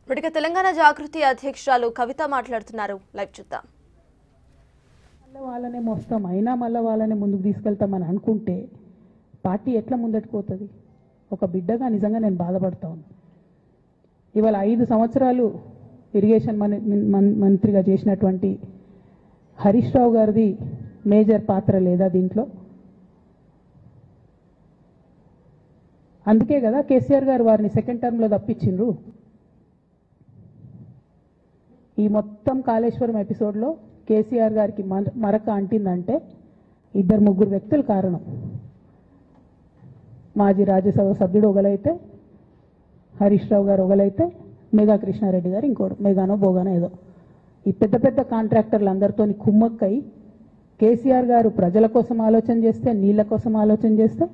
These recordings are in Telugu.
ఇప్పటికే తెలంగాణ జాగృతి అధ్యక్షురాలు కవిత మాట్లాడుతున్నారు. లైవ్ చూద్దాం. వాళ్ళనే మోస్తాం అయినా మళ్ళీ వాళ్ళని ముందుకు తీసుకెళ్తామని అనుకుంటే పార్టీ ఎట్లా ముందటికి పోతుంది? ఒక బిడ్డగా నిజంగా నేను బాధపడతా ఉన్నాను. ఇవాళ 5 సంవత్సరాలు ఇరిగేషన్ మంత్రిగా చేసినటువంటి హరీష్ రావు గారిది మేజర్ పాత్ర లేదా దీంట్లో? అందుకే కదా కేసీఆర్ గారు వారిని సెకండ్ టర్మ్లో తప్పించిండ్రు. ఈ మొత్తం కాళేశ్వరం ఎపిసోడ్లో కేసీఆర్ గారికి మరక అంటిందంటే 2-3 వ్యక్తులు కారణం. మాజీ రాజ్యసభ సభ్యుడు ఒకలైతే, హరీష్ రావు గారు ఒకలైతే, మేఘా కృష్ణారెడ్డి గారు ఇంకోడు, మేఘానో బోగానో ఏదో. ఈ పెద్ద పెద్ద కాంట్రాక్టర్లు అందరితో కుమ్మక్కై కేసీఆర్ గారు ప్రజల కోసం ఆలోచన చేస్తే, నీళ్ల కోసం ఆలోచన చేస్తే,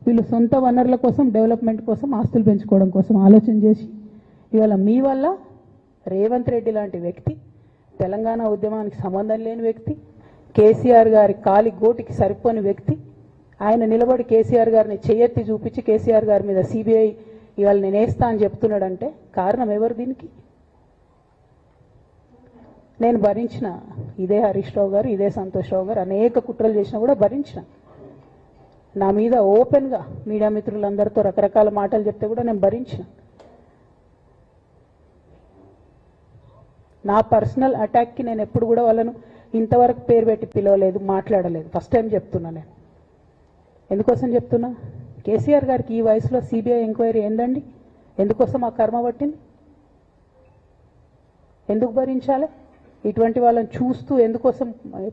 వీళ్ళు సొంత వనరుల కోసం, డెవలప్మెంట్ కోసం, ఆస్తులు పెంచుకోవడం కోసం ఆలోచన చేసి ఇవాళ మీ వల్ల రేవంత్ రెడ్డి లాంటి వ్యక్తి, తెలంగాణ ఉద్యమానికి సంబంధం లేని వ్యక్తి, కేసీఆర్ గారి కాలి గోటికి సరిపోని వ్యక్తి, ఆయన నిలబడి కేసీఆర్ గారిని చెయ్యెత్తి చూపించి కేసీఆర్ గారి మీద సిబిఐ ఇవాళ నేను వేస్తా అని చెప్తున్నాడంటే కారణం ఎవరు దీనికి? నేను భరించిన, ఇదే హరీష్ రావు గారు, ఇదే సంతోష్ రావు గారు అనేక కుట్రలు చేసినా కూడా భరించిన. నా మీద ఓపెన్గా మీడియా మిత్రులందరితో రకరకాల మాటలు చెప్తే కూడా నేను భరించిన. నా పర్సనల్ అటాక్కి నేను ఎప్పుడు కూడా వాళ్ళను ఇంతవరకు పేరు పెట్టి పిలవలేదు, మాట్లాడలేదు. ఫస్ట్ టైం చెప్తున్నా. నేను ఎందుకోసం చెప్తున్నా? కేసీఆర్ గారికి ఈ వయసులో సిబిఐ ఎంక్వైరీ ఏందండి? ఎందుకోసం ఆ కర్మ పట్టింది? ఎందుకు భరించాలి? ఇటువంటి వాళ్ళని చూస్తూ ఎందుకోసం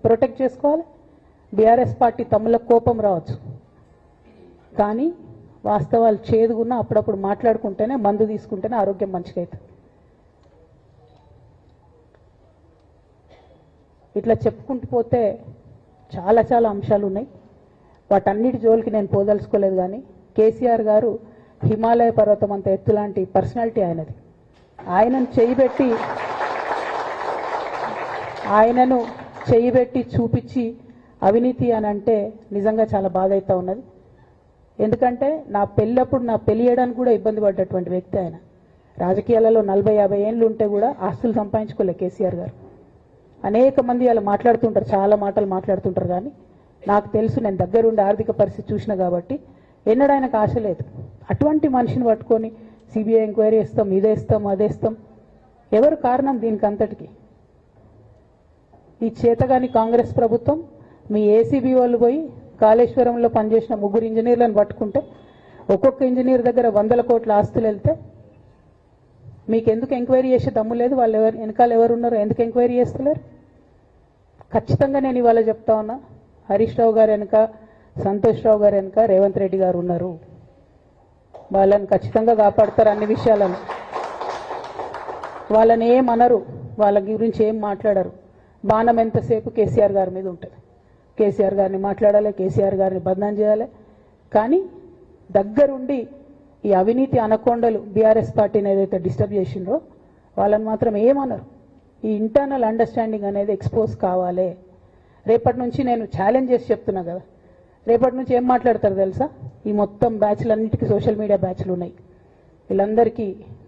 ప్రొటెక్ట్ చేసుకోవాలి? బీఆర్ఎస్ పార్టీ తమ్ముల కోపం రావచ్చు, కానీ వాస్తవాలు చేదుగున్నా అప్పుడప్పుడు మాట్లాడుకుంటేనే, మందు తీసుకుంటేనే ఆరోగ్యం మంచిగా అవుతుంది. ఇట్లా చెప్పుకుంటూ పోతే చాలా చాలా అంశాలు ఉన్నాయి. వాటన్నిటి జోలికి నేను పోదలుచుకోలేదు. కానీ కేసీఆర్ గారు హిమాలయ పర్వతం అంత ఎత్తు లాంటి పర్సనాలిటీ ఆయనది. ఆయనను చేయబెట్టి చూపించి అవినీతి అని అంటే నిజంగా చాలా బాధ అవుతా ఉన్నది. ఎందుకంటే నా పెళ్ళప్పుడు నా పెళ్లి చేయడానికి కూడా ఇబ్బంది పడ్డటువంటి వ్యక్తి ఆయన. రాజకీయాలలో 40-50 ఏళ్ళు ఉంటే కూడా ఆస్తులు సంపాదించుకోలే కేసీఆర్ గారు. అనేక మంది వాళ్ళు మాట్లాడుతుంటారు, చాలా మాటలు మాట్లాడుతుంటారు, కానీ నాకు తెలుసు, నేను దగ్గరుండి ఆర్థిక పరిస్థితి చూసిన కాబట్టి ఎన్నడూ ఆయనకు ఆశ లేదు. అటువంటి మనిషిని పట్టుకొని సిబిఐ ఎంక్వైరీ ఇస్తాం, ఇదేస్తాం, అదేస్తాం. ఎవరు కారణం దీనికి అంతటికి? ఈ చేతగాని కాంగ్రెస్ ప్రభుత్వం మీ ఏసీబీ వాళ్ళు పోయి కాళేశ్వరంలో పనిచేసిన 3 ఇంజనీర్లను పట్టుకుంటే ఒక్కొక్క ఇంజనీర్ దగ్గర 100 కోట్ల ఆస్తులు వెళ్తే మీకు ఎందుకు ఎంక్వైరీ చేసే దమ్ము లేదు? వాళ్ళు వెనకాల ఎవరు ఉన్నారో ఎందుకు ఎంక్వైరీ చేస్తలేరు? ఖచ్చితంగా నేను ఇవాళ చెప్తా ఉన్నా, హరీష్ రావు గారు వెనక, సంతోష్ రావు గారు వెనక రేవంత్ రెడ్డి గారు ఉన్నారు. వాళ్ళని ఖచ్చితంగా కాపాడతారు. అన్ని విషయాలను వాళ్ళని ఏమనరు, వాళ్ళ గురించి ఏం మాట్లాడరు. బాణం ఎంతసేపు కేసీఆర్ గారి మీద ఉంటుంది. కేసీఆర్ గారిని మాట్లాడాలి, కేసీఆర్ గారిని బదనాం చేయాలి. కానీ దగ్గరుండి ఈ అవినీతి అనకొండలు బీఆర్ఎస్ పార్టీని ఏదైతే డిస్టర్బ్ చేసిండ్రో వాళ్ళని మాత్రం ఏమనరు. ఈ ఇంటర్నల్ అండర్స్టాండింగ్ అనేది ఎక్స్పోజ్ కావాలి. రేపటి నుంచి నేను ఛాలెంజ్ చేసి చెప్తున్నా కదా, రేపటి నుంచి ఏం మాట్లాడతారు తెలుసా? ఈ మొత్తం బ్యాచ్లన్నిటికీ సోషల్ మీడియా బ్యాచ్లు ఉన్నాయి. వీళ్ళందరికీ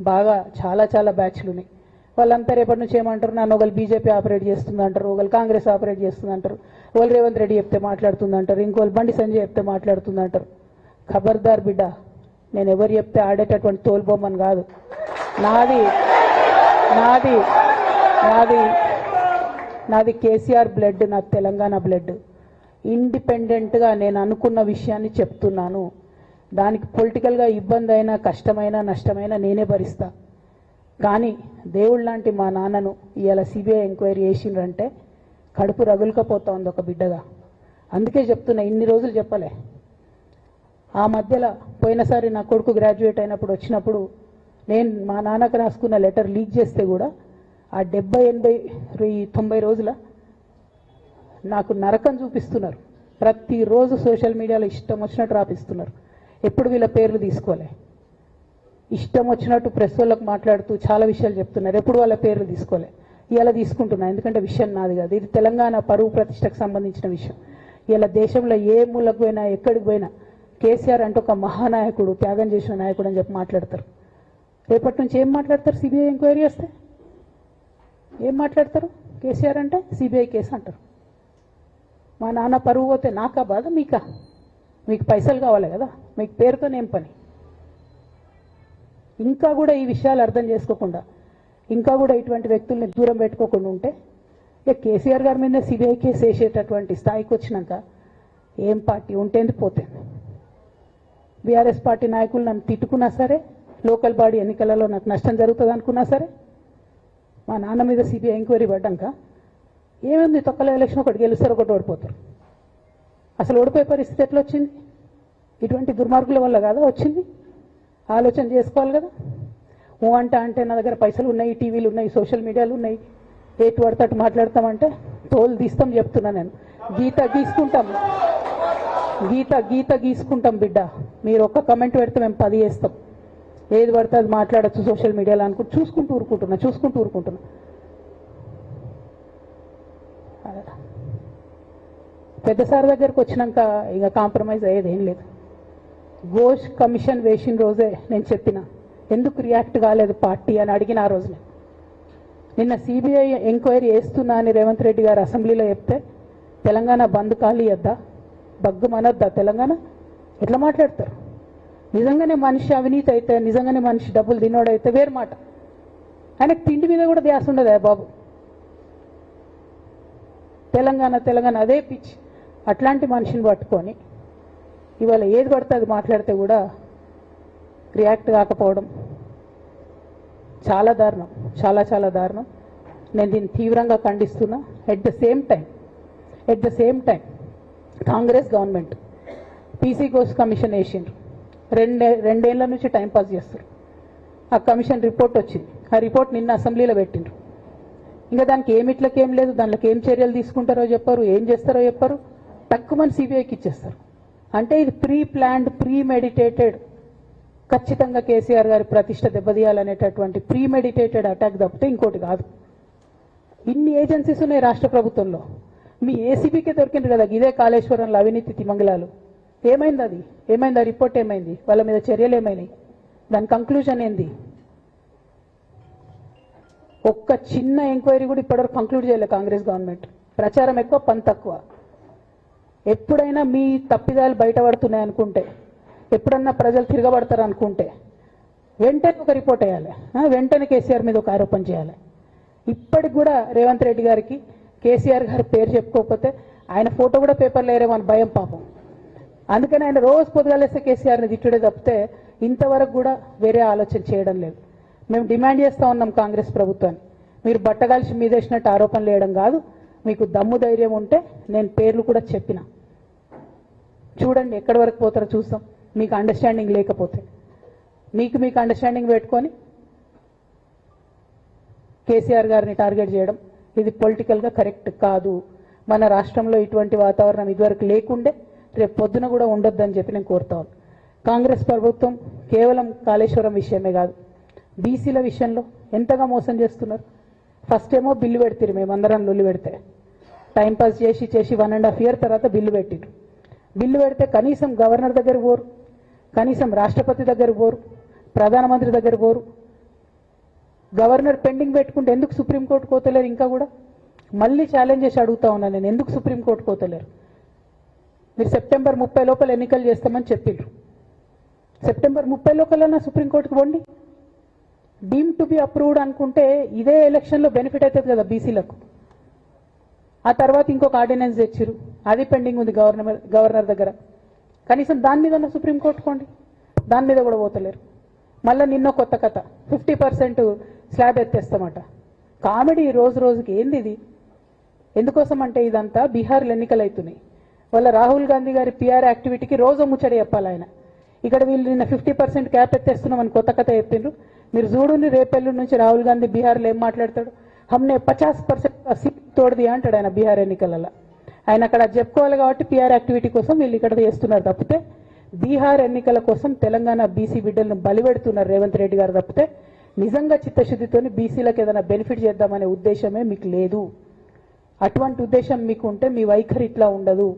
బాగా చాలా చాలా బ్యాచ్లు ఉన్నాయి. వాళ్ళంతా రేపటి నుంచి ఏమంటారు? నన్ను ఒకళ్ళు బీజేపీ ఆపరేట్ చేస్తుంది అంటారు, ఒకళ్ళు కాంగ్రెస్ ఆపరేట్ చేస్తుంది అంటారు, ఒకళ్ళు రేవంత్ రెడ్డి చెప్తే మాట్లాడుతుంది అంటారు, ఇంకోళ్ళు బండి సంజయ్ చెప్తే మాట్లాడుతుంది అంటారు. ఖబర్దార్ బిడ్డ, నేను ఎవరు చెప్తే ఆడేటటువంటి తోలుబొమ్మని కాదు. నాది నాది నాది నాది కేసీఆర్ బ్లడ్, నా తెలంగాణ బ్లడ్. ఇండిపెండెంట్గా నేను అనుకున్న విషయాన్ని చెప్తున్నాను. దానికి పొలిటికల్గా ఇబ్బంది అయినా, కష్టమైనా, నష్టమైనా నేనే భరిస్తా. కానీ దేవుళ్ళ లాంటి మా నాన్నను ఇవాళ సిబిఐ ఎంక్వైరీ చేసిండ్రంటే కడుపు రగులుకపోతా ఉంది ఒక బిడ్డగా. అందుకే చెప్తున్నా, ఇన్ని రోజులు చెప్పలే. ఆ మధ్యలో పోయినసారి నా కొడుకు గ్రాడ్యుయేట్ అయినప్పుడు వచ్చినప్పుడు నేను మా నాన్నకు రాసుకున్న లెటర్ లీక్ చేస్తే కూడా ఆ 70, 80, 90 రోజుల నాకు నరకం చూపిస్తున్నారు. ప్రతిరోజు సోషల్ మీడియాలో ఇష్టం వచ్చినట్టు రాపిస్తున్నారు. ఎప్పుడు వీళ్ళ పేర్లు తీసుకోలే, ఇష్టం వచ్చినట్టు ప్రెస్ వాళ్ళకు మాట్లాడుతూ చాలా విషయాలు చెప్తున్నారు. ఎప్పుడు వాళ్ళ పేర్లు తీసుకోలే. ఇలా తీసుకుంటున్నా, ఎందుకంటే విషయం నాది కాదు. ఇది తెలంగాణ పరువు ప్రతిష్టకు సంబంధించిన విషయం. ఇలా దేశంలో ఏ మూలకు పోయినా, ఎక్కడికి పోయినా కేసీఆర్ అంటే ఒక మహానాయకుడు, త్యాగం చేసిన నాయకుడు అని చెప్పి మాట్లాడతారు. రేపటి నుంచి ఏం మాట్లాడతారు? సిబిఐ ఎంక్వైరీ వస్తే ఏం మాట్లాడతారు? కేసీఆర్ అంటే సిబిఐ కేసు అంటారు. మా నాన్న పరువు పోతే నాకా బాధ, మీకా? మీకు పైసలు కావాలి కదా, మీకు పేరుతోనేం పని? ఇంకా కూడా ఈ విషయాలు అర్థం చేసుకోకుండా, ఇంకా కూడా ఇటువంటి వ్యక్తుల్ని దూరం పెట్టుకోకుండా ఉంటే ఇక కేసీఆర్ గారి మీద సిబిఐ కేసు వేసేటటువంటి స్థాయికి వచ్చినాక ఏం పార్టీ ఉంటేంది పోతుంది. బీఆర్ఎస్ పార్టీ నాయకులు నన్ను తిట్టుకున్నా సరే, లోకల్ బాడీ ఎన్నికలలో నాకు నష్టం జరుగుతుంది అనుకున్నా సరే, మా నాన్న మీద సిబిఐ ఎంక్వైరీ పడ్డాక ఏముంది, తొక్కల ఎలక్షన్ ఒకటి గెలుస్తారు, ఒకటి ఓడిపోతారు. అసలు ఓడిపోయే పరిస్థితి ఎట్లా వచ్చింది? ఇటువంటి దుర్మార్గుల వల్ల కాదా వచ్చింది? ఆలోచన చేసుకోవాలి కదా. ఓ అంటే నా దగ్గర పైసలు ఉన్నాయి, టీవీలు ఉన్నాయి, సోషల్ మీడియాలు ఉన్నాయి, ఏటు పడితే అటు మాట్లాడతామంటే తోలు తీస్తాం చెప్తున్నా నేను. గీత గీసుకుంటాం బిడ్డ. మీరు ఒక్క కమెంట్ పెడితే మేము 10 చేస్తాం. ఏది పడితే అది మాట్లాడచ్చు సోషల్ మీడియాలో అనుకుంటూ చూసుకుంటూ ఊరుకుంటున్నా. పెద్ద సార్ దగ్గరకు వచ్చినాక ఇక కాంప్రమైజ్ అయ్యేది ఏం లేదు. ఘోష్ కమిషన్ వేసిన రోజే నేను చెప్పిన, ఎందుకు రియాక్ట్ కాలేదు పార్టీ అని అడిగిన ఆ రోజునే. నిన్న సిబిఐ ఎంక్వైరీ వేస్తున్నా అని రేవంత్ రెడ్డి గారు అసెంబ్లీలో చెప్తే తెలంగాణ బంద్ ఖాళీ వద్దా, బగ్గుమనొద్దా తెలంగాణ? ఎట్లా మాట్లాడతారు? నిజంగానే మనిషి అవినీతి అయితే, నిజంగానే మనిషి డబ్బులు తినోడైతే వేరు మాట. ఆయనకు తిండి మీద కూడా ధ్యాస ఉండదా బాబు? తెలంగాణ అదే పిచ్చి. అట్లాంటి మనిషిని పట్టుకొని ఇవాళ ఏది పడితే అది మాట్లాడితే కూడా రియాక్ట్ కాకపోవడం చాలా దారుణం, చాలా దారుణం. నేను దీన్ని తీవ్రంగా ఖండిస్తున్నా. At the same time Congress government PC Ghosh commission వేసిండ్రు. రెండేళ్ల నుంచి టైంపాస్ చేస్తారు. ఆ కమిషన్ రిపోర్ట్ వచ్చింది. ఆ రిపోర్ట్ నిన్న అసెంబ్లీలో పెట్టిండ్రు. ఇంకా దానికి ఏమిట్లకేం లేదు, దాంట్లోకి ఏం చర్యలు తీసుకుంటారో చెప్పారు, ఏం చేస్తారో చెప్పారు, తక్కువని సిబిఐకి ఇచ్చేస్తారు. అంటే ఇది ప్రీమెడిటేటెడ్, ఖచ్చితంగా కేసీఆర్ గారి ప్రతిష్ట దెబ్బతీయాలనేటటువంటి ప్రీమెడిటేటెడ్ అటాక్ తప్పితే ఇంకోటి కాదు. ఇన్ని ఏజెన్సీస్ ఉన్నాయి రాష్ట్ర ప్రభుత్వంలో. మీ ఏసీబీకే దొరికింది కదా ఇదే కాళేశ్వరంలో అవినీతి తిమంగళాలు. ఏమైంది? ఆ రిపోర్ట్ ఏమైంది? వాళ్ళ మీద చర్యలు ఏమైనాయి? దాని కంక్లూజన్ ఏంది? ఒక్క చిన్న ఎంక్వైరీ కూడా ఇప్పటివరకు కంక్లూడ్ చేయలేదు కాంగ్రెస్ గవర్నమెంట్. ప్రచారం ఎక్కువ, పని తక్కువ. ఎప్పుడైనా మీ తప్పిదాలు బయటపడుతున్నాయి అనుకుంటే, ఎప్పుడన్నా ప్రజలు తిరగబడతారు అనుకుంటే వెంటనే ఒక రిపోర్ట్ వేయాలి, వెంటనే కేసీఆర్ మీద ఒక ఆరోపణ చేయాలి. ఇప్పటికి కూడా రేవంత్ రెడ్డి గారికి కేసీఆర్ గారి పేరు చెప్పుకోకపోతే ఆయన ఫోటో కూడా పేపర్లో వేరేమని భయం పాపం. అందుకని ఆయన రోజు పొద్దుగాలేస్తే కేసీఆర్ని తిట్టుడే తప్పితే ఇంతవరకు కూడా వేరే ఆలోచన చేయడం లేదు. మేము డిమాండ్ చేస్తూ ఉన్నాం కాంగ్రెస్ ప్రభుత్వాన్ని, మీరు బట్టగాల్చి మీదేసినట్టు ఆరోపణలు వేయడం కాదు, మీకు దమ్ము ధైర్యం ఉంటే నేను పేర్లు కూడా చెప్పిన, చూడండి ఎక్కడి వరకు పోతారో చూస్తాం. మీకు అండర్స్టాండింగ్ లేకపోతే మీకు అండర్స్టాండింగ్ పెట్టుకొని కేసీఆర్ గారిని టార్గెట్ చేయడం ఇది పొలిటికల్గా కరెక్ట్ కాదు. మన రాష్ట్రంలో ఇటువంటి వాతావరణం ఇదివరకు లేకుండే, రేపు పొద్దున కూడా ఉండొద్దని చెప్పి నేను కోరుతాను. కాంగ్రెస్ ప్రభుత్వం కేవలం కాళేశ్వరం విషయమే కాదు, బీసీల విషయంలో ఎంతగా మోసం చేస్తున్నారు. ఫస్ట్ ఏమో బిల్లు పెడతారు, మేమందరం లొల్లి పెడితే టైంపాస్ చేసి 1.5 year తర్వాత బిల్లు పెట్టిరు. బిల్లు పెడితే కనీసం గవర్నర్ దగ్గర పోరు, కనీసం రాష్ట్రపతి దగ్గర పోరు, ప్రధానమంత్రి దగ్గర పోరు. గవర్నర్ పెండింగ్ పెట్టుకుంటే ఎందుకు సుప్రీంకోర్టు కోతలేరు? ఇంకా కూడా మళ్ళీ ఛాలెంజ్ చేసి అడుగుతా ఉన్నాను నేను, ఎందుకు సుప్రీంకోర్టు కోతలేరు? మీరు September 30 లోపల ఎన్నికలు చేస్తామని చెప్పిండ్రు. September 30 లోపలన్నా సుప్రీంకోర్టుకు పోండి. డీమ్ టు బి అప్రూవ్డ్ అనుకుంటే ఇదే ఎలక్షన్లో బెనిఫిట్ అవుతుంది కదా బీసీలకు. ఆ తర్వాత ఇంకొక ఆర్డినెన్స్ తెచ్చిరు, అది పెండింగ్ ఉంది గవర్నర్ దగ్గర. కనీసం దాని మీద సుప్రీంకోర్టు కోండి, దాని మీద కూడా పోతలేరు. మళ్ళీ నిన్న కొత్త కథ, 50% స్లాబ్ ఎత్తేస్తామట. కామెడీ రోజు రోజుకి. ఏంది ఇది? ఎందుకోసం అంటే ఇదంతా బీహార్లో ఎన్నికలు అవుతున్నాయి. వాళ్ళ రాహుల్ గాంధీ గారి పిఆర్ యాక్టివిటీకి రోజు ముచ్చట చెప్పాలి ఆయన. ఇక్కడ వీళ్ళు నిన్న 50% క్యాప్ ఎత్తేస్తున్నామని కొత్త కథ చెప్పిండ్రు. మీరు చూడండి రేపెల్లు నుంచి రాహుల్ గాంధీ బీహార్లో ఏం మాట్లాడతాడు. హమ్నే 50% సీట్ తోడది అంటాడు ఆయన బీహార్ ఎన్నికలలో. ఆయన అక్కడ చెప్పుకోవాలి కాబట్టి పిఆర్ యాక్టివిటీ కోసం వీళ్ళు ఇక్కడ చేస్తున్నారు తప్పితే బీహార్ ఎన్నికల కోసం తెలంగాణ బీసీ బిడ్డలను బలిపెడుతున్నారు రేవంత్ రెడ్డి గారు తప్పితే నిజంగా చిత్తశుద్ధితోని బీసీలకు ఏదైనా బెనిఫిట్ చేద్దామనే ఉద్దేశమే మీకు లేదు. అటువంటి ఉద్దేశం మీకు ఉంటే మీ వైఖరి ఇట్లా ఉండదు.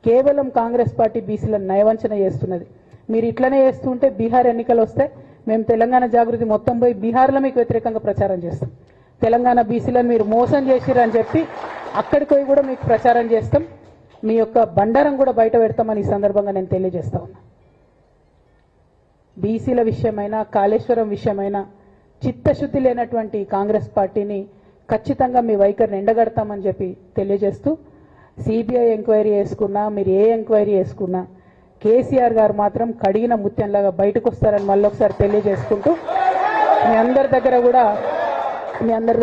కేవలం కాంగ్రెస్ పార్టీ బీసీలను నయవంచన చేస్తున్నది. మీరు ఇట్లనే చేస్తుంటే బీహార్ ఎన్నికలు వస్తే మేము తెలంగాణ జాగృతి మొత్తం పోయి బీహార్లో మీకు వ్యతిరేకంగా ప్రచారం చేస్తాం. తెలంగాణ బీసీలను మీరు మోసం చేసిరని చెప్పి అక్కడికి పోయి కూడా మీకు ప్రచారం చేస్తాం. మీ యొక్క బండారం కూడా బయట పెడతామని ఈ సందర్భంగా నేను తెలియజేస్తా ఉన్నా. బీసీల విషయమైనా కాళేశ్వరం విషయమైనా చిత్తశుద్ధి లేనటువంటి కాంగ్రెస్ పార్టీని ఖచ్చితంగా మీ వైఖరిని ఎండగడతామని చెప్పి తెలియజేస్తూ, సిబిఐ ఎంక్వైరీ వేసుకున్నా మీరు ఏ ఎంక్వైరీ వేసుకున్నా కేసీఆర్ గారు మాత్రం కడిగిన ముత్యంలాగా బయటకు వస్తారని మళ్ళొకసారి తెలియజేసుకుంటూ మీ అందరి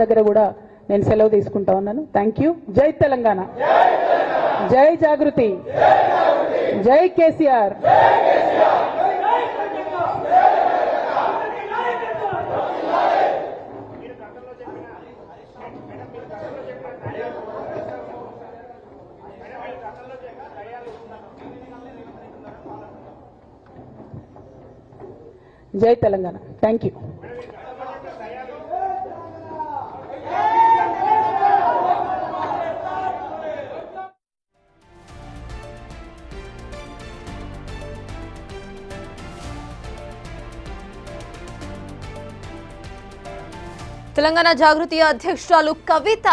దగ్గర కూడా నేను సెలవు తీసుకుంటా ఉన్నాను. Thank you. జై తెలంగాణ, జై జాగృతి, జై కేసీఆర్. జై తెలంగాణ. Thank you. తెలంగాణ జాగృతి అధ్యక్షురాలు కవిత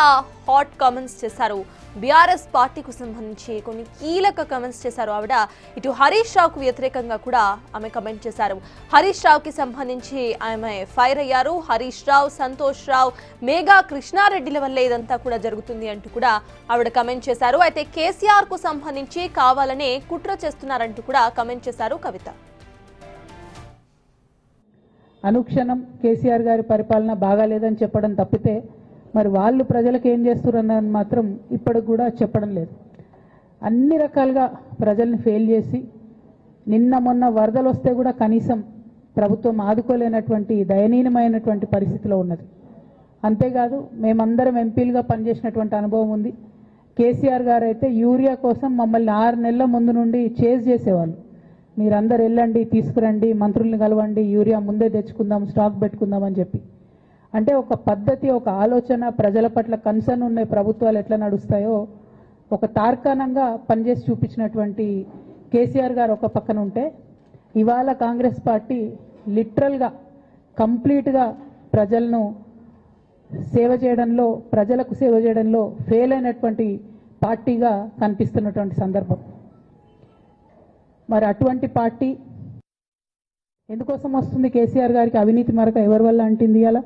హాట్ కామెంట్స్ చేశారు. బీఆర్ఎస్ పార్టీకి సంబంధించి కొన్ని కీలక కామెంట్స్ చేశారు. ఆవిడ ఇటు హరీష్ రావుకు వ్యతిరేకంగా కూడా ఆమె కామెంట్ చేశారు. హరీష్ రావుకి సంబంధించి ఆమె ఫైర్ అయ్యారు. హరీష్ రావు, సంతోష్ రావు, మేఘా కృష్ణారెడ్డిల వల్లే ఇదంతా కూడా జరుగుతుంది అంటూ కూడా ఆవిడ కామెంట్ చేశారు. అయితే కేసీఆర్ కు సంబంధించి కావాలనే కుట్ర చేస్తున్నారంటూ కూడా కామెంట్ చేశారు కవిత. అనుక్షణం కేసీఆర్ గారి పరిపాలన బాగాలేదని చెప్పడం తప్పితే మరి వాళ్ళు ప్రజలకు ఏం చేస్తున్నారని మాత్రం ఇప్పటికి కూడా చెప్పడం లేదు. అన్ని రకాలుగా ప్రజల్ని ఫెయిల్ చేసి నిన్న మొన్న వరదలు వస్తే కూడా కనీసం ప్రభుత్వం ఆదుకోలేనటువంటి దయనీయమైనటువంటి పరిస్థితిలో ఉన్నది. అంతేకాదు మేమందరం ఎంపీలుగా పనిచేసినటువంటి అనుభవం ఉంది. కేసీఆర్ గారు అయితే యూరియా కోసం మమ్మల్ని 6 నెలల ముందు నుండి చేజ్ చేసేవాళ్ళు. మీరందరూ వెళ్ళండి, తీసుకురండి, మంత్రుల్ని కలవండి, యూరియా ముందే తెచ్చుకుందాం, స్టాక్ పెట్టుకుందాం అని చెప్పి. అంటే ఒక పద్ధతి, ఒక ఆలోచన, ప్రజల పట్ల కన్సర్న్ ఉన్న ప్రభుత్వాలు ఎట్లా నడుస్తాయో ఒక తార్కాణంగా పనిచేసి చూపించినటువంటి కేసీఆర్ గారు ఒక పక్కన ఉంటే, ఇవాళ కాంగ్రెస్ పార్టీ లిటరల్గా కంప్లీట్గా ప్రజలను సేవ చేయడంలో, ప్రజలకు సేవ చేయడంలో ఫెయిల్ అయినటువంటి పార్టీగా కనిపిస్తున్నటువంటి సందర్భం. మరి అటువంటి పార్టీ ఎందుకోసం వస్తుంది? కేసీఆర్ గారికి అవినీతి మరక ఎవరి వల్ల అంటింది? అలా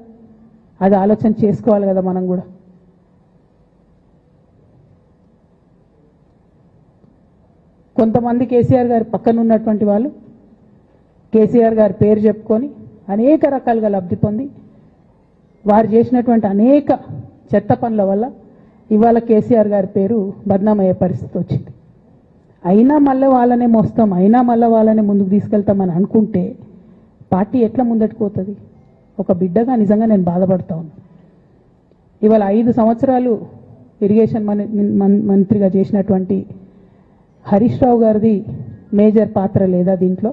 అది ఆలోచన చేసుకోవాలి కదా మనం కూడా. కొంతమంది కేసీఆర్ గారి పక్కన ఉన్నటువంటి వాళ్ళు కేసీఆర్ గారి పేరు చెప్పుకొని అనేక రకాలుగా లబ్ధి పొంది వారు చేసినటువంటి అనేక చెత్త పనుల వల్ల ఇవాళ కేసీఆర్ గారి పేరు బద్నామయ్యే పరిస్థితి వచ్చింది. అయినా మళ్ళీ వాళ్ళనే మోస్తాం, అయినా మళ్ళీ వాళ్ళనే ముందుకు తీసుకెళ్తామని అనుకుంటే పార్టీ ఎట్లా ముందట్టుకోతుంది? ఒక బిడ్డగా నిజంగా నేను బాధపడతా ఉన్నా. ఇవాళ 5 సంవత్సరాలు ఇరిగేషన్ మంత్రిగా చేసినటువంటి హరీష్ రావు గారిది మేజర్ పాత్ర లేదా దీంట్లో?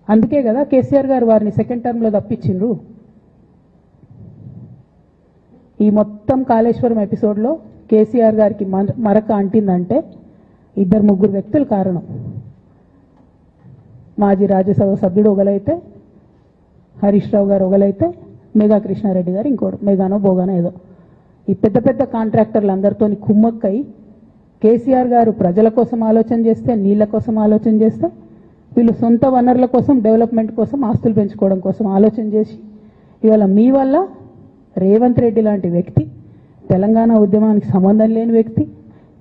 అందుకే కదా కేసీఆర్ గారు వారిని సెకండ్ టర్మ్లో తప్పించిండ్రు. ఈ మొత్తం కాళేశ్వరం ఎపిసోడ్లో కేసీఆర్ గారికి మరక అంటిందంటే 2-3 వ్యక్తులు కారణం. మాజీ రాజ్యసభ సభ్యుడు ఒకలైతే, హరీష్ రావు గారు ఒకలైతే, మేఘా కృష్ణారెడ్డి గారు ఇంకోడు, మేఘానో బోగానో ఏదో. ఈ పెద్ద పెద్ద కాంట్రాక్టర్లు అందరితో కుమ్మక్కై కేసీఆర్ గారు ప్రజల కోసం ఆలోచన చేస్తే, నీళ్ల కోసం ఆలోచన చేస్తే, వీళ్ళు సొంత వనరుల కోసం, డెవలప్మెంట్ కోసం, ఆస్తులు పెంచుకోవడం కోసం ఆలోచన చేసి ఇవాళ మీ వల్ల రేవంత్ రెడ్డి లాంటి వ్యక్తి, తెలంగాణ ఉద్యమానికి సంబంధం లేని వ్యక్తి,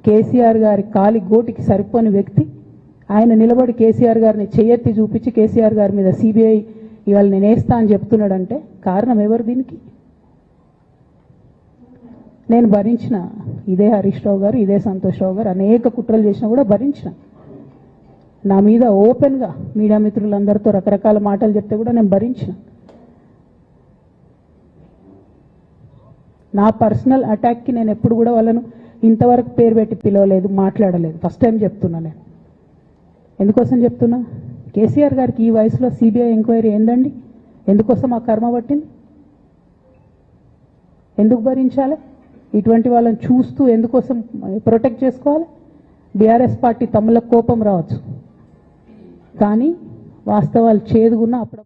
కేసీఆర్ గారి కాలి గోటికి సరిపోని వ్యక్తి, ఆయన నిలబడి కేసీఆర్ గారిని చెయ్యెత్తి చూపించి కేసీఆర్ గారి మీద సిబిఐ ఇవాళ నేను వేస్తా అని చెప్తున్నాడంటే కారణం ఎవరు దీనికి? నేను భరించిన ఇదే హరీష్ రావు గారు, ఇదే సంతోష్ రావు గారు అనేక కుట్రలు చేసినా కూడా భరించిన. నా మీద ఓపెన్గా మీడియా మిత్రులందరితో రకరకాల మాటలు చెప్తే కూడా నేను భరించిన. నా పర్సనల్ అటాక్కి నేను ఎప్పుడు కూడా వాళ్ళను ఇంతవరకు పేరు పెట్టి పిలవలేదు, మాట్లాడలేదు. ఫస్ట్ టైం చెప్తున్నా. నేను ఎందుకోసం చెప్తున్నా? కేసీఆర్ గారికి ఈ వయసులో సిబిఐ ఎంక్వైరీ ఏందండి? ఎందుకోసం ఆ కర్మ పట్టింది? ఎందుకు భరించాలి? ఇటువంటి వాళ్ళని చూస్తూ ఎందుకోసం ప్రొటెక్ట్ చేసుకోవాలి? బీఆర్ఎస్ పార్టీ తమ్ముల కోపం రావచ్చు, కానీ వాస్తవాలు చేదుగున్నా అప్పుడు